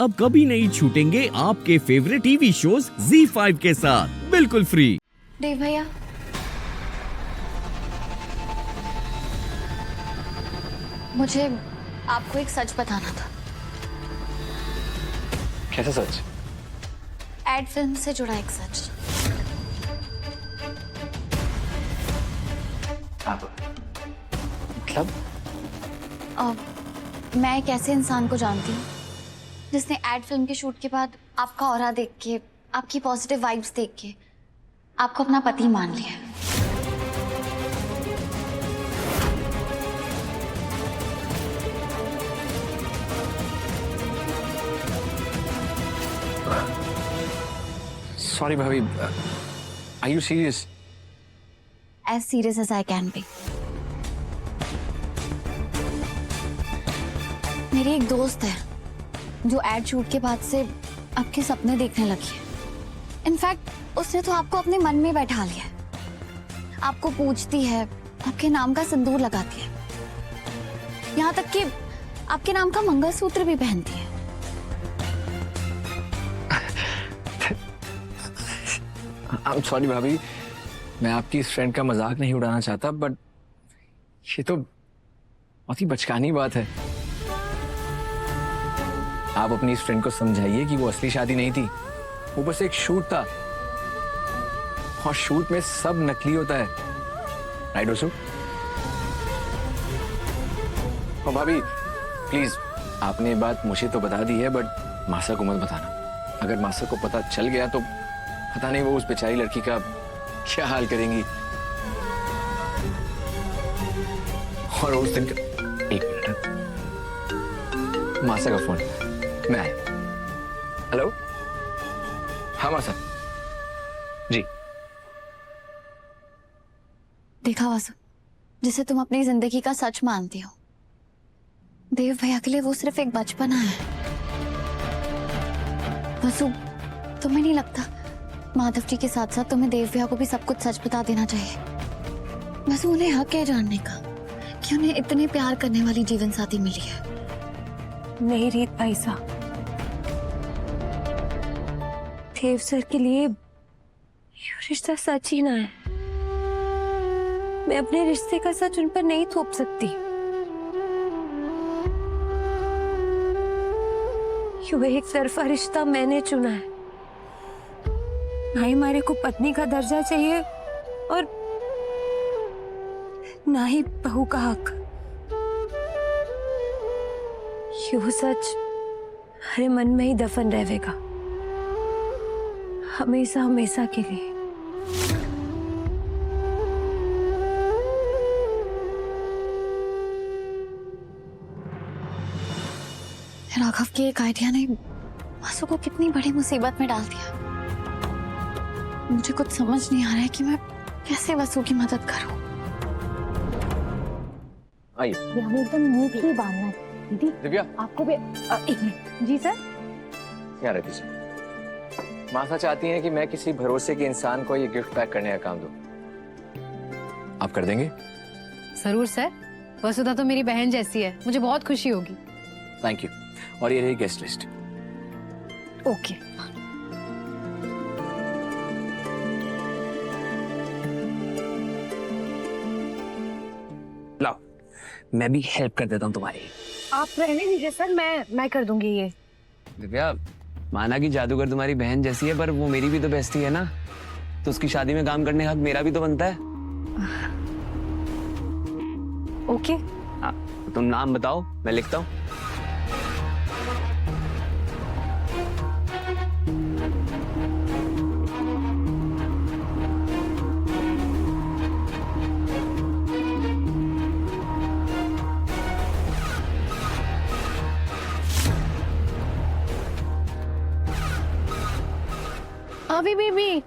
अब कभी नहीं छूटेंगे आपके फेवरेट टीवी शोज ZEE5 के साथ बिल्कुल फ्री। देव भैया, मुझे आपको एक सच बताना था। कैसा सच? एड फिल्म से जुड़ा एक सच। आप मतलब? मैं एक ऐसे इंसान को जानती हूँ जिसने एड फिल्म के शूट के बाद आपका ऑरा देख के, आपकी पॉजिटिव वाइब्स देख के आपको अपना पति मान लिया। सॉरी भाभी, are you serious? As serious as I can be। मेरी एक दोस्त है जो एड शूट के बाद से आपके सपने देखने लगी है। इनफैक्ट उसने तो आपको अपने मन में बैठा लिया है। आपको पूछती है, आपके नाम का सिंदूर लगाती है, यहाँ तक कि आपके नाम का मंगलसूत्र भी पहनती है। I'm sorry भाभी, मैं आपकी इस फ्रेंड का मजाक नहीं उड़ाना चाहता, बट ये तो बहुत ही बचकानी बात है। आप अपनी इस फ्रेंड को समझाइए कि वो असली शादी नहीं थी, वो बस एक शूट था, और शूट में सब नकली होता है। राइट ओसु? और भाभी प्लीज, आपने ये बात मुझे तो बता दी है, बट मासा को मत बताना। अगर मासा को पता चल गया तो पता नहीं वो उस बेचारी लड़की का क्या हाल करेंगी। और उस दिन का एक मिनट, मासा का फोन, मैं आया। हेलो, हाँ मासा जी। देखा वासु, जिसे तुम अपनी जिंदगी का सच मानती हो, देव भैया के लिए वो सिर्फ एक बचपना है। वासु, तुम्हें नहीं लगता माधव जी के साथ साथ तुम्हें देव भैया को भी सब कुछ सच बता देना चाहिए? वासु, उन्हें हक है जानने का कि उन्हें इतने प्यार करने वाली जीवन साथी मिली है। नहीं रीत भाई साहब, देव सर के लिए ये रिश्ता सच ही ना है। मैं अपने रिश्ते का सच उन पर नहीं थोप सकती। ये एक तरफा रिश्ता मैंने चुना है। ना ही हमारे को पत्नी का दर्जा चाहिए और ना ही बहू का हक। ये सच हमारे मन में ही दफन रहेगा, हमेशा हमेशा के लिए। राघव की एक आइडिया ने वासु को कितनी बड़ी मुसीबत में डाल दिया। मुझे कुछ समझ नहीं आ रहा है कि मैं कैसे वासु की मदद करूं। आइए। हमें एकदम नीट ही बांधना है। दीदी, दिव्या, आपको भी एक मिनट। जी सर। यहाँ रख दीजिए। मासा चाहती हैं कि मैं किसी भरोसे के इंसान को ये गिफ्ट पैक करने का काम दूं। आप कर देंगे? जरूर सर, वसुधा तो मेरी बहन जैसी है, मुझे बहुत खुशी होगी। Thank you. और ये रही गेस्ट लिस्ट। ओके। लाओ, मैं भी हेल्प कर देता हूँ तुम्हारी। आप रहने दीजिए सर, मैं कर दूंगी ये। दिव्या, माना कि जादूगर तुम्हारी बहन जैसी है, पर वो मेरी भी तो बेस्टी है ना, तो उसकी शादी में काम करने का हक मेरा भी तो बनता है। ओके। हाँ, तो तुम नाम बताओ, मैं लिखता हूँ। अभी बेबी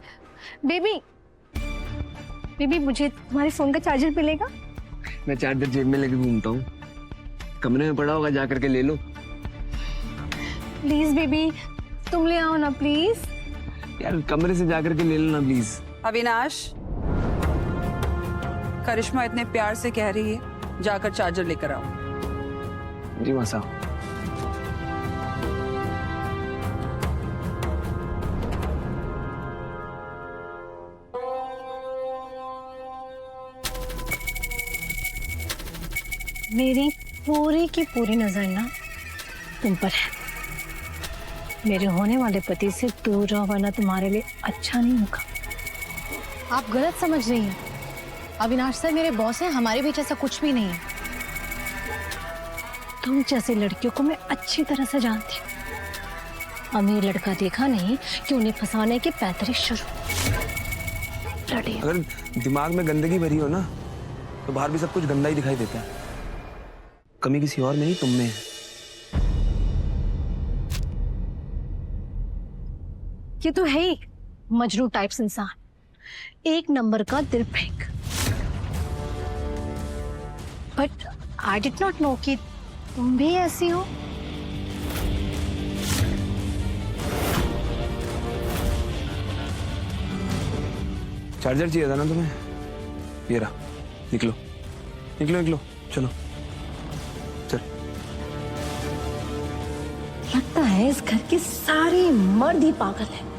बेबी बेबी, मुझे तुम्हारे फोन का चार्जर मिलेगा? मैं चार्जर जेब में लेके घूमता हूँ, कमरे में पड़ा होगा, जा करके ले लो। प्लीज बेबी, तुम ले आओ ना प्लीज। यार कमरे से जा करके ले लो ना प्लीज। अविनाश, करिश्मा इतने प्यार से कह रही है, जाकर चार्जर लेकर आओ। जी मासा। मेरी पूरी की पूरी नजर ना तुम पर है। मेरे होने वाले पति से दूर रहो, वरना तुम्हारे लिए अच्छा नहीं होगा। आप गलत समझ रही हैं। अविनाश सर मेरे बॉस हैं, हमारे बीच ऐसा कुछ भी नहीं है। तुम जैसी लड़कियों को मैं अच्छी तरह से जानती हूँ। अमीर लड़का देखा नहीं कि उन्हें फंसाने के 35 शुरू। लड़ी। अगर दिमाग में गंदगी भरी हो ना तो बाहर भी सब कुछ गंदा ही दिखाई देता है। कमी किसी और में नहीं, तुम में है। ये तो है ही मजनू टाइप्स इंसान, एक नंबर का दिल फेंक। But I did not know कि तुम भी ऐसी हो। चार्जर चाहिए था ना तुम्हें? ये रहा, निकलो निकलो निकलो, चलो चल। लगता है इस घर के सारे मर्द ही पागल है।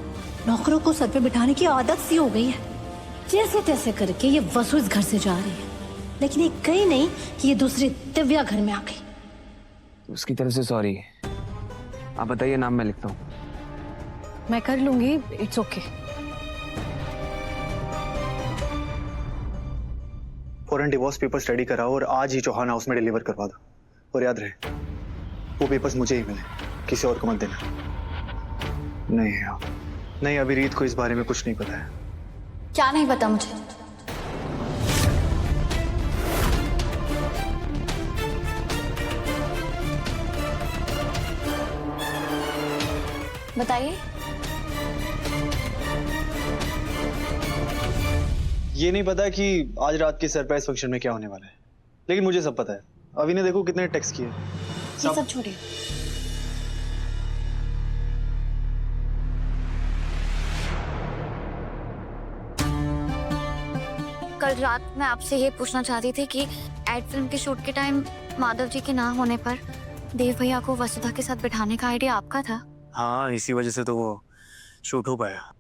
नौकरों को सर पे बिठाने की आदत सी हो गई है। जैसे तैसे करके ये वसु इस घर से जा रही है, लेकिन ये कहीं नहीं कि ये दूसरी दिव्या घर में आ गई। उसकी तरफ से सॉरी। आप बताइए, नाम मैं लिखता हूँ। मैं कर लूंगी, इट्स ओके। फौरन डिवोर्स पेपर्स रेडी कराओ और आज ही चौहान हाउस में डिलीवर करवा दो। और याद रहे, वो पेपर्स मुझे ही मिले, किसी और को मत देना। नहीं, अभी रीत को इस बारे में कुछ नहीं पता है। क्या नहीं पता मुझे? बताइए। ये नहीं पता कि आज रात के सरप्राइज फंक्शन में क्या होने वाला है, लेकिन मुझे सब पता है। अभी ने देखो कितने टेक्स्ट किए। ये सब छोड़िए। कल रात मैं आपसे ये पूछना चाहती थी कि एड फिल्म के शूट के टाइम माधव जी के ना होने पर देव भैया को वसुधा के साथ बिठाने का आइडिया आपका था? हाँ, इसी वजह से तो वो शूट हो पाया।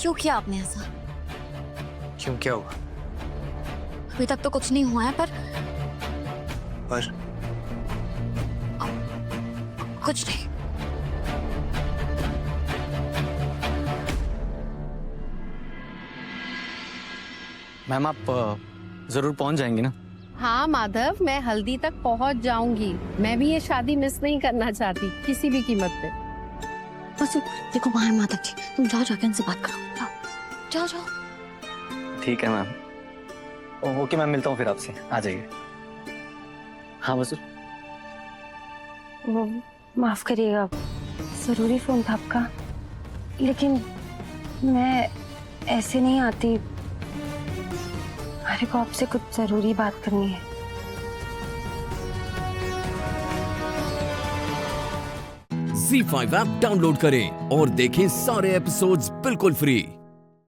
क्यों किया आपने ऐसा? क्यों, क्या हुआ? अभी तक तो कुछ नहीं हुआ है, पर कुछ नहीं। मैम आप जरूर पहुंच जाएंगी ना? हाँ माधव, मैं हल्दी तक पहुंच जाऊंगी। मैं भी ये शादी मिस नहीं करना चाहती किसी भी कीमत पे। बस देखो, वहाँ है माधव जी, तुम जाओ, जाके उनसे बात करो। जाओ जाओ। ठीक है मैम। ओके मैम, मिलता हूँ फिर आपसे। आ जाइए। हाँ वसु। वो माफ करिएगा, जरूरी फोन था आपका, लेकिन मैं ऐसे नहीं आती। मेरे को आपसे कुछ जरूरी बात करनी है। Z5 ऐप डाउनलोड करें और देखें सारे एपिसोड्स बिल्कुल फ्री।